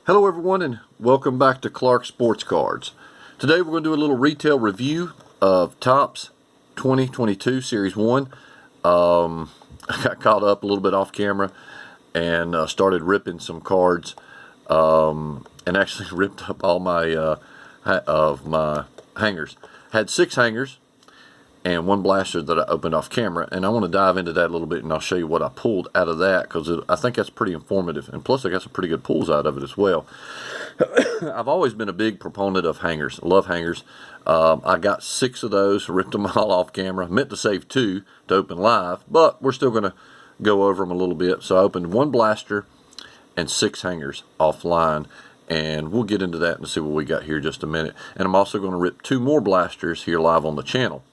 Hello everyone and welcome back to Clark Sports Cards. Today we're going to do a little retail review of Topps 2022 Series 1. I got caught up a little bit off camera and started ripping some cards and actually ripped up all my hangers. Had 6 hangers and 1 blaster that I opened off camera, and I want to dive into that a little bit, and I'll show you what I pulled out of that because I think that's pretty informative, and plus I got some pretty good pulls out of it as well. I've always been a big proponent of hangers. I love hangers. I got 6 of those, ripped them all off camera. Meant to save 2 to open live, but we're still going to go over them a little bit. So I opened 1 blaster and 6 hangers offline, and we'll get into that and see what we got here in just a minute. And I'm also going to rip 2 more blasters here live on the channel.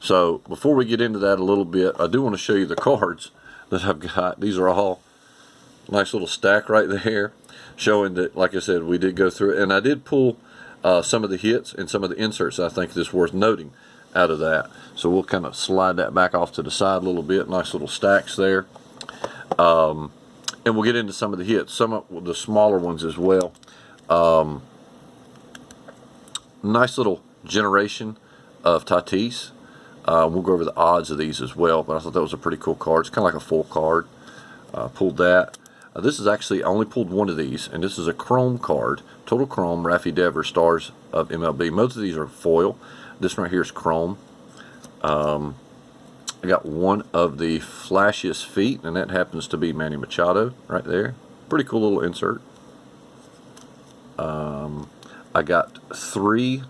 So before we get into that a little bit, I do want to show you the cards that I've got. These are all nice little stack right there, showing that, like I said, we did go through it. And I did pull some of the hits and some of the inserts I think that's worth noting out of that. So we'll kind of slide that back off to the side a little bit. Nice little stacks there. And we'll get into some of the hits, some of the smaller ones as well. Nice little generation of Tatis. We'll go over the odds of these as well, but I thought that was a pretty cool card. It's kind of like a full card. Pulled that. This is actually, I only pulled 1 of these, and this is a chrome card. Total Chrome, Raffy Devers, Stars of MLB. Most of these are foil. This one right here is chrome. I got 1 of the flashiest feet, and that happens to be Manny Machado right there. Pretty cool little insert. I got 3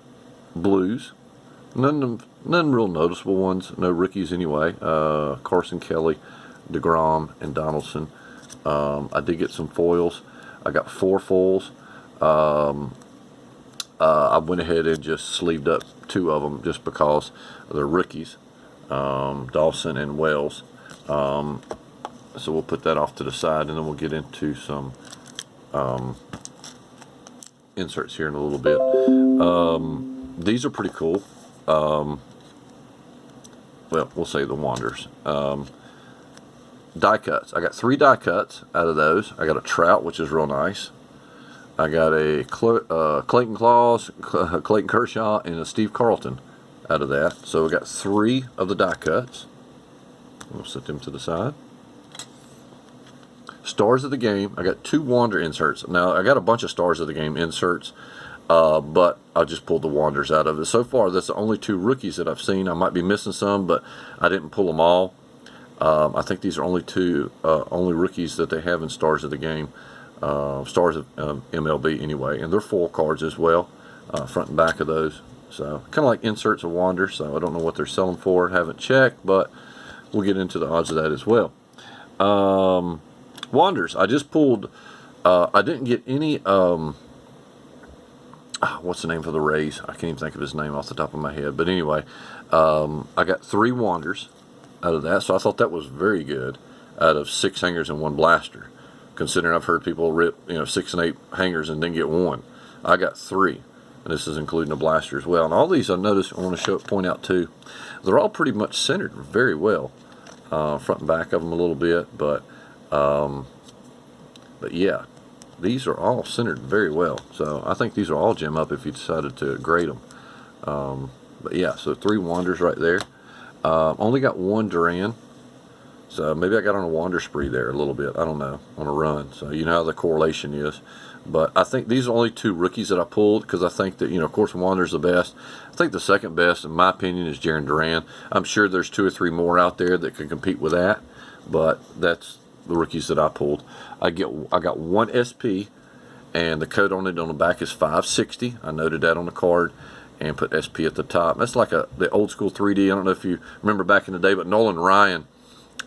blues. None real noticeable ones. No rookies anyway. Carson Kelly, DeGrom, and Donaldson. I did get some foils. I got 4 foils. I went ahead and just sleeved up 2 of them just because they're rookies. Dawson and Wells. So we'll put that off to the side, and then we'll get into some inserts here in a little bit. These are pretty cool. Well, we'll say the Wanderers. Die cuts. I got 3 die cuts out of those. I got a Trout, which is real nice. I got a Clayton Claus, Clayton Kershaw, and a Steve Carlton out of that. So we got 3 of the die cuts. We'll set them to the side. Stars of the Game. I got 2 Wander inserts. Now, I got a bunch of Stars of the Game inserts, but I just pulled the Wanderers out of it. So far, that's the only 2 rookies that I've seen. I might be missing some, but I didn't pull them all. I think these are only 2 only rookies that they have in Stars of the Game. Stars of MLB anyway, and they're full cards as well, front and back of those. So kind of like inserts of Wander. So I don't know what they're selling for. Haven't checked, but we'll get into the odds of that as well. Wanders. I just pulled. I didn't get any. What's the name for the Rays? I can't even think of his name off the top of my head. But anyway, I got 3 Wanders out of that, so I thought that was very good. Out of 6 hangers and 1 blaster, considering I've heard people rip 6 and 8 hangers and then get 1. I got 3, and this is including a blaster as well. And all these I noticed, I want to point out too, they're all pretty much centered very well, front and back of them a little bit, but yeah, these are all centered very well. So I think these are all gem up if you decided to grade them. But yeah, so 3 Wanders right there. Only got 1 Duran. So maybe I got on a wander spree there a little bit. I don't know, on a run. So you know how the correlation is. But I think these are only 2 rookies that I pulled because I think that, of course, Wander's the best. I think the second best, in my opinion, is Jarren Duran. I'm sure there's 2 or 3 more out there that can compete with that. But that's the rookies that I pulled. I got 1 SP, and the code on it on the back is 560. I noted that on the card and put SP at the top. That's like the old school 3D. I don't know if you remember back in the day, but Nolan Ryan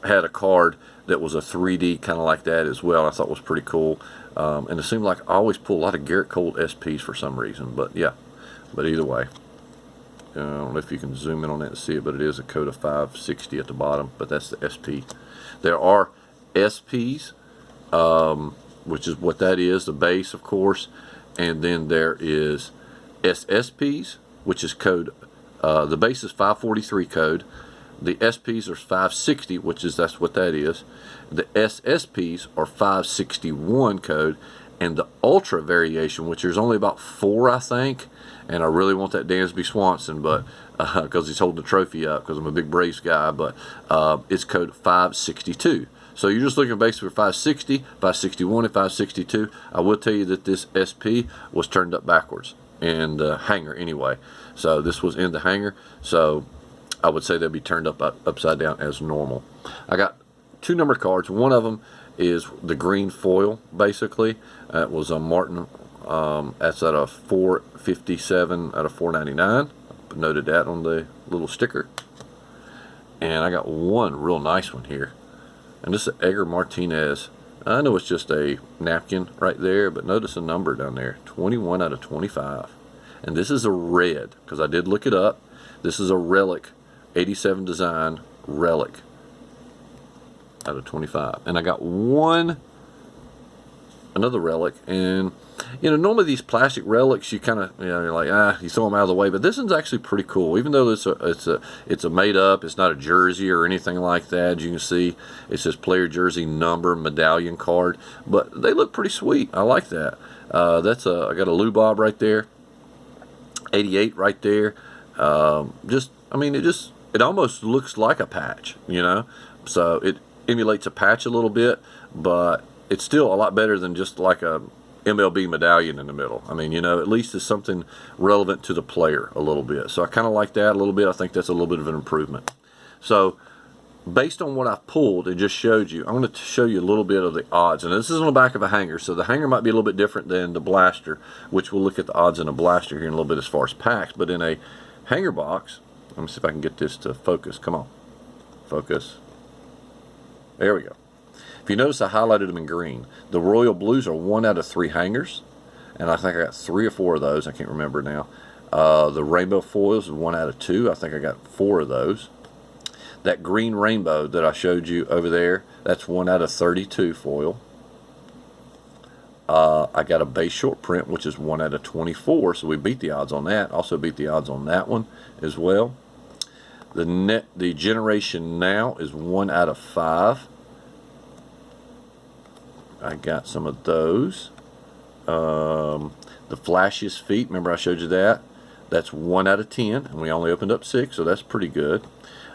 had a card that was a 3D kind of like that as well. I thought was pretty cool. And it seemed like I always pull a lot of Garrett Cole SPs for some reason. But yeah, but either way, I don't know if you can zoom in on that and see it, but it is a code of 560 at the bottom. But that's the SP. There are SPs, which is what that is, the base, of course. And then there is SSPs, which is code, the base is 543 code. The SPs are 560, which is, that's what that is. The SSPs are 561 code, and the Ultra variation, which there's only about 4, I think. And I really want that Dansby Swanson, but because he's holding the trophy up, because I'm a big Braves guy. But it's code 562. So you're just looking basically for 560, 561, and 562. I will tell you that this SP was turned up backwards in the hanger anyway. So this was in the hanger. So I would say they'll be turned upside down as normal. I got 2 number cards. One of them is the green foil, basically. It was a Martin. That's at a 457 out of 499. Noted that on the little sticker. And I got one real nice one here. And this is Edgar Martinez. I know it's just a napkin right there, but notice the number down there, 21 out of 25. And this is a red, because I did look it up. This is a relic, 87 design relic out of 25. And I got another relic, and you know, normally these plastic relics, you kind of, you know, you're like, you throw them out of the way. But this one's actually pretty cool, even though it's a made up. It's not a jersey or anything like that. As you can see, it says player jersey number medallion card, but they look pretty sweet. I like that. I got a Lou Bob right there, 88 right there. It almost looks like a patch, you know. So it emulates a patch a little bit, but it's still a lot better than just like a MLB medallion in the middle. I mean, you know, at least it's something relevant to the player a little bit. So I kind of like that a little bit. I think that's a little bit of an improvement. So based on what I pulled and just showed you, I'm going to show you a little bit of the odds. And this is on the back of a hanger, so the hanger might be a little bit different than the blaster, which we'll look at the odds in a blaster here in a little bit as far as packs. But in a hanger box, let me see if I can get this to focus. Come on. Focus. There we go. If you notice, I highlighted them in green. The royal blues are 1 out of 3 hangers, and I think I got 3 or 4 of those. I can't remember now. The rainbow foils is 1 out of 2. I think I got 4 of those. That green rainbow that I showed you over there, that's 1 out of 32 foil. I got a base short print, which is 1 out of 24, so we beat the odds on that. Also beat the odds on that one as well. The generation now is 1 out of 5. I got some of those. The flashiest feet, remember I showed you that? That's 1 out of 10, and we only opened up 6, so that's pretty good.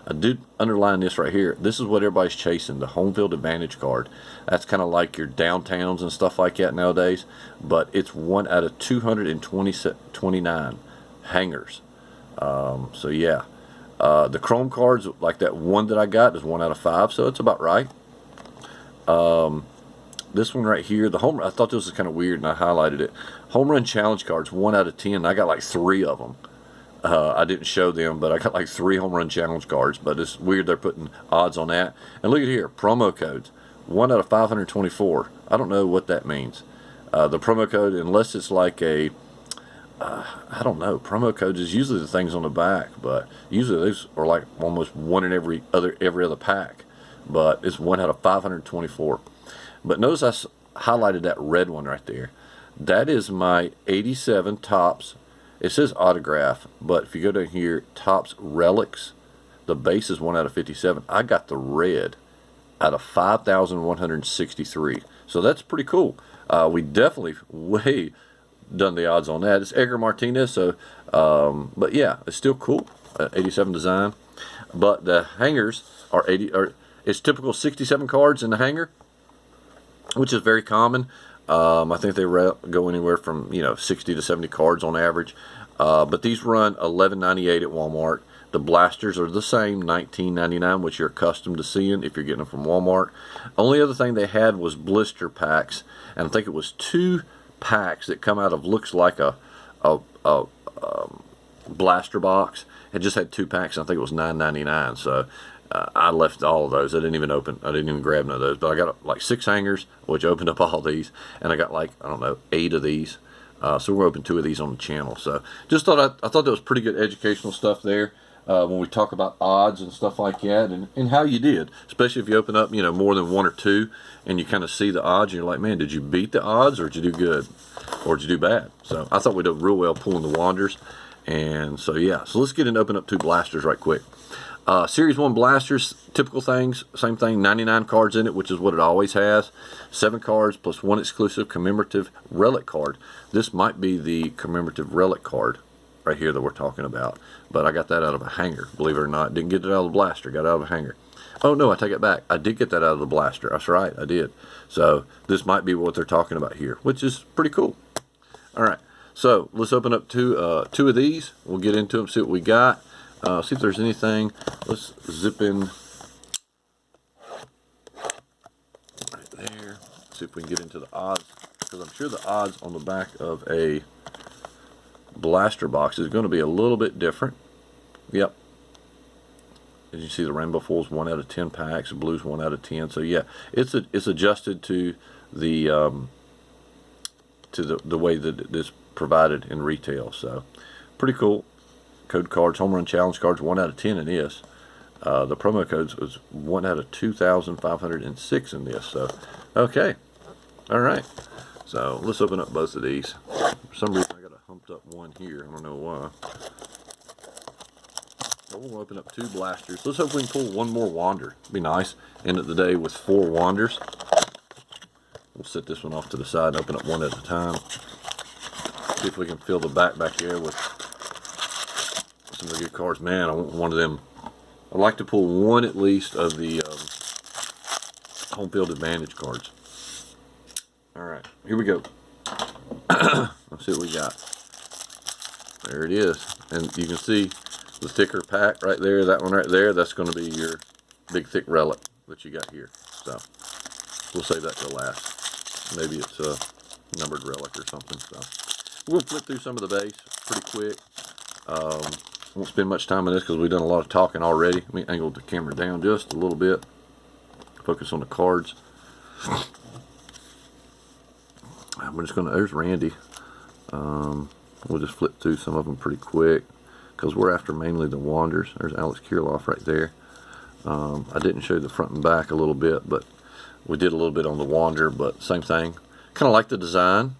I did underline this right here. This is what everybody's chasing, the home field advantage card. That's kind of like your downtowns and stuff like that nowadays, but it's 1 out of 229 hangers. So yeah, the chrome cards, like that one that I got, is 1 out of 5, so it's about right. This one right here, I thought this was kind of weird, and I highlighted it. Home run challenge cards, 1 out of 10. I got like 3 of them. I didn't show them, but I got like 3 home run challenge cards. But it's weird they're putting odds on that. And look at here, promo codes, 1 out of 524. I don't know what that means. The promo code, unless it's like I don't know. Promo codes is usually the things on the back, but usually those are like almost 1 in every other pack. But it's 1 out of 524. But notice I highlighted that red one right there. That is my 87 Topps. It says autograph, but if you go down here, Topps relics, the base is 1 out of 57. I got the red out of 5,163. So that's pretty cool. We definitely way done the odds on that. It's Edgar Martinez, so but yeah, it's still cool. 87 design. But the hangers are it's typical 67 cards in the hanger, which is very common. I think they go anywhere from 60 to 70 cards on average. But these run $11.98 at Walmart. The blasters are the same, $19.99, which you're accustomed to seeing if you're getting them from Walmart. Only other thing they had was blister packs, and I think it was 2 packs that come out of looks like a blaster box. It just had 2 packs. And I think it was $9.99. So. I left all of those. I didn't even grab none of those. But I got like 6 hangers, which opened up all these, and I got like 8 of these. So we're open 2 of these on the channel. So just I thought that was pretty good educational stuff there when we talk about odds and stuff like that, and how you did, especially if you open up more than 1 or 2, and you kind of see the odds, and you're like, man, did you beat the odds, or did you do good, or did you do bad? So I thought we did real well pulling the wanders, and so yeah. So let's get and open up 2 blasters right quick. Series 1 blasters, typical things, same thing, 99 cards in it, which is what it always has. 7 cards plus 1 exclusive commemorative relic card. This might be the commemorative relic card right here that we're talking about. But I got that out of a hanger, believe it or not. Didn't get it out of the blaster, got it out of a hanger. Oh no, I take it back. I did get that out of the blaster. That's right, I did. So this might be what they're talking about here, which is pretty cool. All right, so let's open up two of these. We'll get into them, see what we got. See if there's anything. Let's zip in right there. See if we can get into the odds, because I'm sure the odds on the back of a blaster box is going to be a little bit different. Yep. As you see, the rainbow foil's 1 out of 10 packs, the blue's 1 out of 10. So yeah, it's adjusted to the way that it is provided in retail. So pretty cool. Code cards, home run challenge cards, 1 out of 10 in this. The promo codes was 1 out of 2,506 in this. So okay, all right. So let's open up both of these. For some reason, I got a humped up one here. I don't know why. So we'll open up 2 blasters. Let's hope we can pull 1 more Wander. Be nice. End of the day with 4 Wanders. We'll set this one off to the side and open up 1 at a time. See if we can fill the back here with some of the good cards. Man, I want one of them. I'd like to pull 1 at least of the home field advantage cards. Alright, here we go. Let's see what we got. There it is. And you can see the thicker pack right there, that one right there, that's going to be your big thick relic that you got here. So we'll save that till last. Maybe it's a numbered relic or something. So we'll flip through some of the base pretty quick. Won't spend much time on this because we've done a lot of talking already. Let me angle the camera down just a little bit. Focus on the cards. We're just going to, there's Randy. We'll just flip through some of them pretty quick because we're after mainly the Wanders. There's Alex Kirilloff right there. I didn't show you the front and back a little bit, but we did a little bit on the Wander, but same thing. Kind of like the design.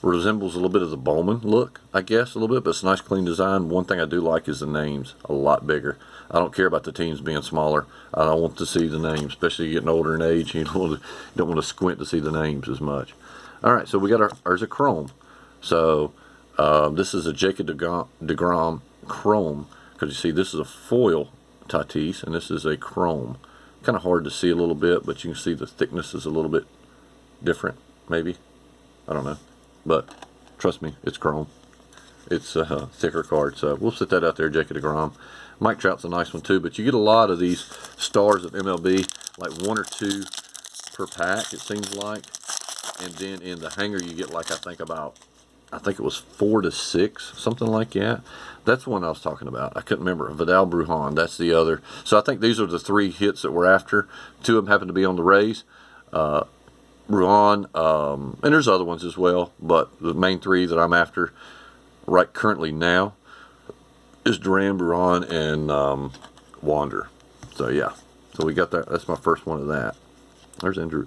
Resembles a little bit of the Bowman look, I guess, a little bit, but it's a nice clean design. One thing I do like is the names a lot bigger. I don't care about the teams being smaller. I don't want to see the names, especially getting older in age. You don't want to squint to see the names as much. All right, so we got ours a chrome. So this is a Jacob deGrom chrome, because you see this is a foil Tatis and this is a chrome. Kind of hard to see a little bit, but you can see the thickness is a little bit different, maybe. I don't know. But trust me, it's chrome. It's a thicker card, so we'll set that out there, Jacob deGrom. Mike Trout's a nice one too, but you get a lot of these stars of MLB, like 1 or 2 per pack, it seems like. And then in the hanger, you get like, I think it was 4 to 6, something like that. That's the one I was talking about. I couldn't remember. Vidal Brujan, that's the other. So I think these are the 3 hits that we're after. 2 of them happen to be on the Rays. Brujan, and there's other ones as well, but the main 3 that I'm after right currently now is Duran, Brujan, and Wander. So yeah, so we got that. That's my first one of that. There's Andrew,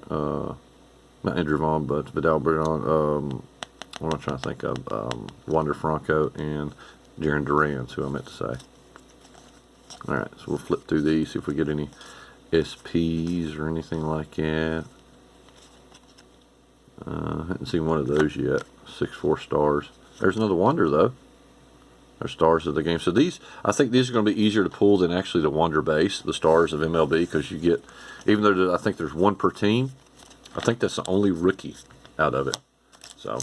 not Andrew Vaughn, but Vidal Brujan. What am I trying to think of? Wander Franco and Jaron Duran's who I meant to say. All right, so we'll flip through these, see if we get any SPs or anything like that. I haven't seen one of those yet. 6-4 stars. There's another Wander though. They're stars of the game. So these, I think these are going to be easier to pull than actually the Wander base, the stars of MLB, because you get, even though I think there's 1 per team, I think that's the only rookie out of it. So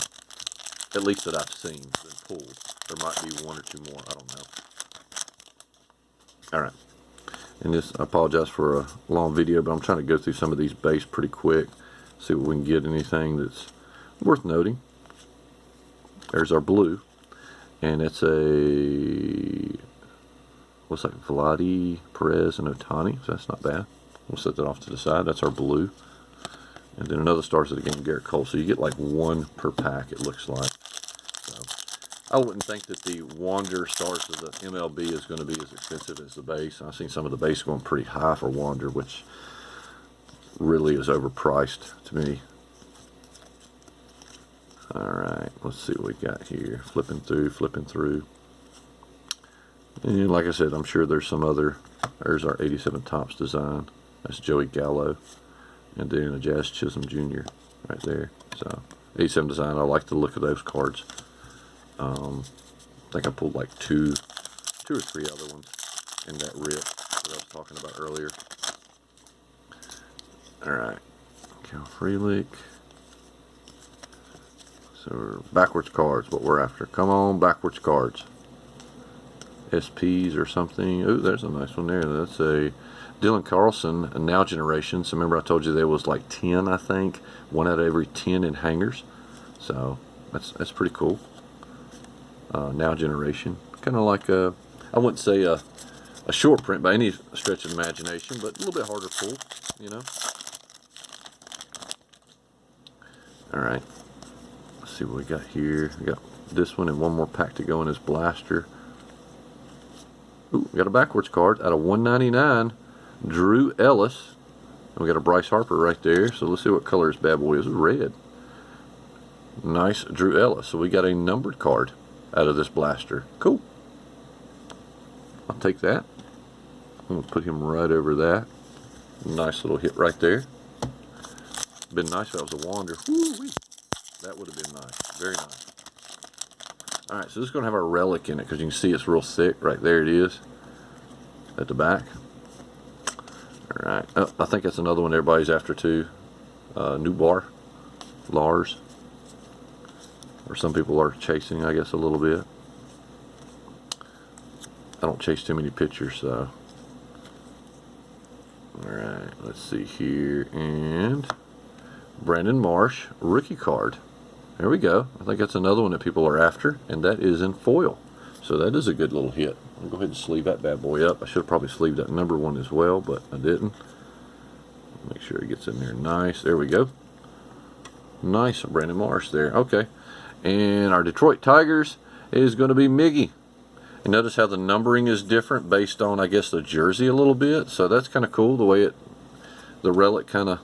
at least that I've seen been pulled. There might be 1 or 2 more. I don't know. All right. And this, I apologize for a long video, but I'm trying to go through some of these base pretty quick. See if we can get anything that's worth noting. There's our blue, and it's a, looks like Vladi, Perez, and Ohtani, so that's not bad. We'll set that off to the side. That's our blue. And then another stars of the game, Garrett Cole. So you get like 1 per pack, it looks like. So I wouldn't think that the Wander stars of the MLB is going to be as expensive as the base. I've seen some of the base going pretty high for Wander, which really is overpriced to me. Alright, let's see what we got here. Flipping through. And like I said, I'm sure there's some other There's our 87 Topps design. That's Joey Gallo. And then a Jazz Chisholm Jr. right there. So 87 design. I like the look of those cards. I think I pulled like two or three other ones in that rip that I was talking about earlier. Alright. Cal Freelick. So backwards cards, what we're after. Come on, backwards cards. SPs or something. Ooh, there's a nice one there. That's a Dylan Carlson, a Now Generation. So remember I told you there was like 10, I think. 1 out of every 10 in hangers. So that's pretty cool. Now Generation. Kind of like a, I wouldn't say a short print by any stretch of imagination, but a little bit harder to pull, you know. Alright. Let's see what we got here. We got this one and one more pack to go in this blaster. Ooh, we got a backwards card out of 199. Drew Ellis. And we got a Bryce Harper right there. So let's see what color his bad boy is. Red. Nice Drew Ellis. So we got a numbered card out of this blaster. Cool. I'll take that. I'm going to put him right over that. Nice little hit right there. Been nice if that was a wander. Woo-wee. That would have been nice. Very nice. Alright, so this is going to have our relic in it because you can see it's real thick. Right there it is. At the back. Alright. Oh, I think that's another one everybody's after too. New Bar. Lars. Or some people are chasing, I guess, a little bit. I don't chase too many pictures, so. Alright, let's see here. And Brandon Marsh, rookie card. There we go. I think that's another one that people are after, and that is in foil. So that is a good little hit. I'll go ahead and sleeve that bad boy up. I should have probably sleeved that number one as well, but I didn't. Make sure it gets in there nice. There we go. Nice, Brandon Marsh there. Okay. And our Detroit Tigers is going to be Miggy. And notice how the numbering is different based on, I guess, the jersey a little bit. So that's kind of cool, the way the relic kind of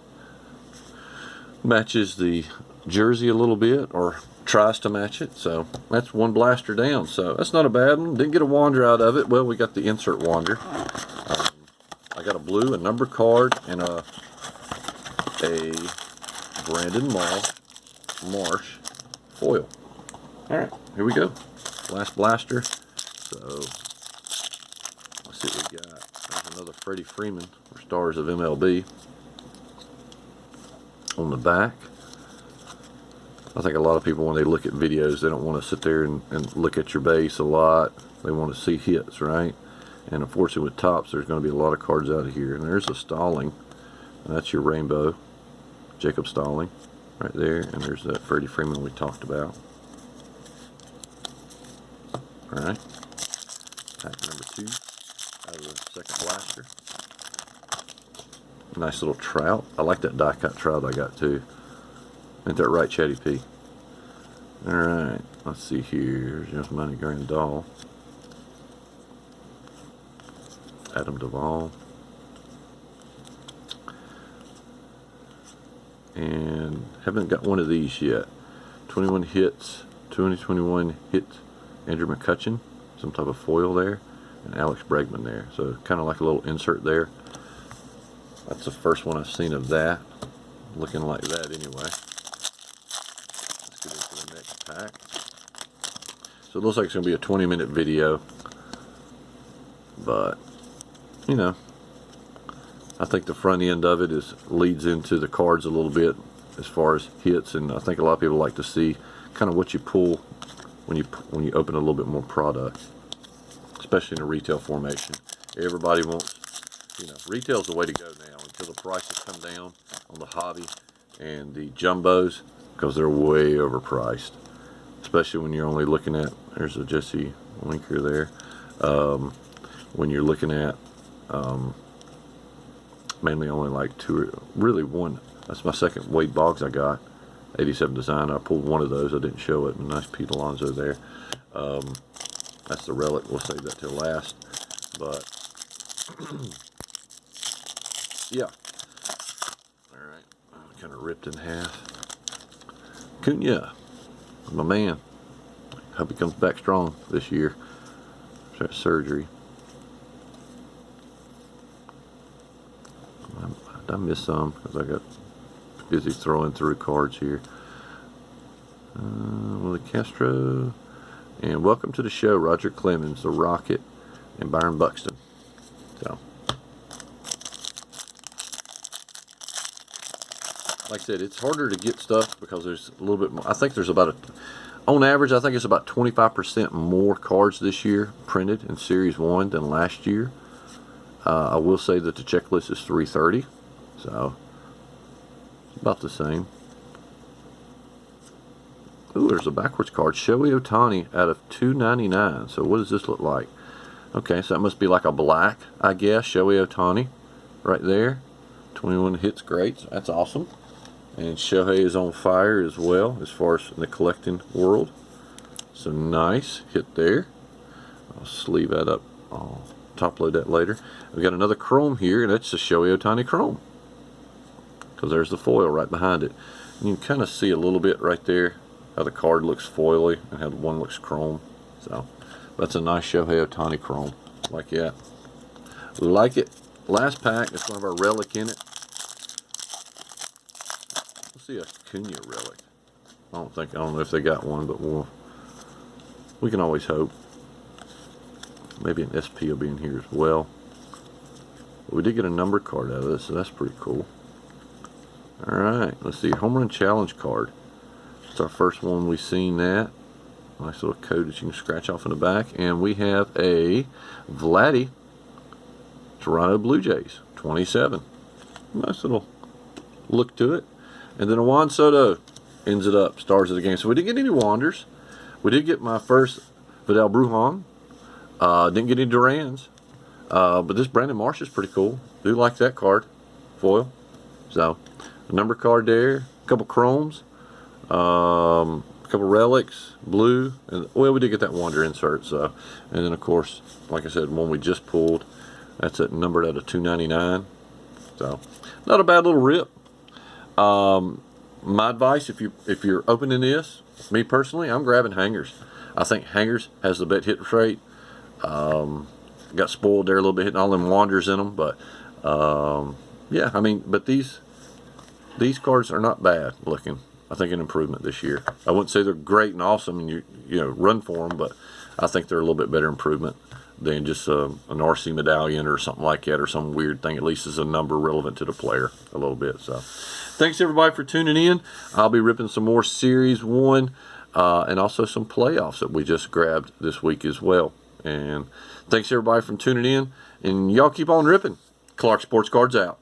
matches the jersey a little bit, or tries to match it. So that's one blaster down. So that's not a bad one. Didn't get a wander out of it. Well, we got the insert wander. I got a blue, a number card, and a Brandon Marsh foil. Alright, here we go. Last blaster. So let's see what we got. There's another Freddie Freeman, or Stars of MLB. On the back. I think a lot of people, when they look at videos, they don't want to sit there and look at your base a lot. They want to see hits, right? And unfortunately with Topps, there's going to be a lot of cards out of here. And there's a Stalling. And that's your rainbow. Jacob Stalling right there. And there's that Freddie Freeman we talked about. Alright. Pack number 2 out of the second blaster. Nice little Trout. I like that die cut Trout I got too. Ain't that right, Chatty P? Alright, let's see here. Here's Money Grandal. Adam Duvall. And haven't got one of these yet. 21 hits. 2021 hits. Andrew McCutcheon. Some type of foil there. And Alex Bregman there. So kind of like a little insert there. That's the first one I've seen of that. Looking like that anyway. Let's get into the next pack. So it looks like it's going to be a 20-minute video. But, you know, I think the front end of it leads into the cards a little bit as far as hits. And I think a lot of people like to see kind of what you pull when you open a little bit more product. Especially in a retail formation. Everybody wants, you know, retail's the way to go now until the prices come down on the hobby and the jumbos, because they're way overpriced. Especially when you're only looking at, there's a Jesse Winker there. When you're looking at mainly only like really one. That's my second Wade Boggs I got. 87 design. I pulled one of those. I didn't show it. Nice Pete Alonso there. That's the relic. We'll save that till last. But yeah. Alright. Kind of ripped in half. Cunha. My man. Hope he comes back strong this year. After that surgery. Did I miss some? Because I got busy throwing through cards here. Willie Castro. And welcome to the show, Roger Clemens, the Rocket, and Byron Buxton. So, like I said, it's harder to get stuff because there's a little bit more. I think there's about on average, I think it's about 25% more cards this year printed in Series 1 than last year. I will say that the checklist is 330, so it's about the same. Ooh, there's a backwards card. Shohei Ohtani out of 299. So what does this look like? Okay, so that must be like a black, I guess. Shohei Ohtani right there. 21 hits, great. So that's awesome. And Shohei is on fire as well as far as in the collecting world. So nice hit there. I'll sleeve that up. I'll top load that later. We've got another chrome here, and that's the Shohei Ohtani chrome. Because there's the foil right behind it. And you can kind of see a little bit right there how the card looks foily and how one looks chrome. So that's a nice Shohei Ohtani chrome. Like that. Like it. Last pack. It's one of our relic in it. Let's see a Cunha relic. I don't know if they got one, but we can always hope. Maybe an SP will be in here as well. But we did get a number card out of this, so that's pretty cool. Alright, let's see. Home Run Challenge card. It's our first one we've seen that. Nice little code that you can scratch off in the back. And we have a Vladdy Toronto Blue Jays 27. Nice little look to it. And then a Juan Soto ends it up, stars of the game. So we didn't get any Wanders. We did get my first Vidal Brujan. Didn't get any Durans. But this Brandon Marsh is pretty cool. Do like that card. Foil. So, a number card there. A couple chromes. A couple relics. Blue. And, well, we did get that Wander insert. So, and then, of course, like I said, one we just pulled. That's it, numbered out of 299. So, not a bad little rip. My advice, if you're opening this, me personally, I'm grabbing hangers. I think hangers has the best hit rate. Got spoiled there a little bit, hitting all them Wanders in them, but yeah, I mean, but these cards are not bad looking. I think an improvement this year. I wouldn't say they're great and awesome, and you know run for them, but I think they're a little bit better improvement than just an RC medallion or something like that, or some weird thing. At least is a number relevant to the player a little bit. So, thanks everybody for tuning in. I'll be ripping some more Series 1 and also some playoffs that we just grabbed this week as well. And thanks everybody for tuning in. And y'all keep on ripping. Clark Sports Cards out.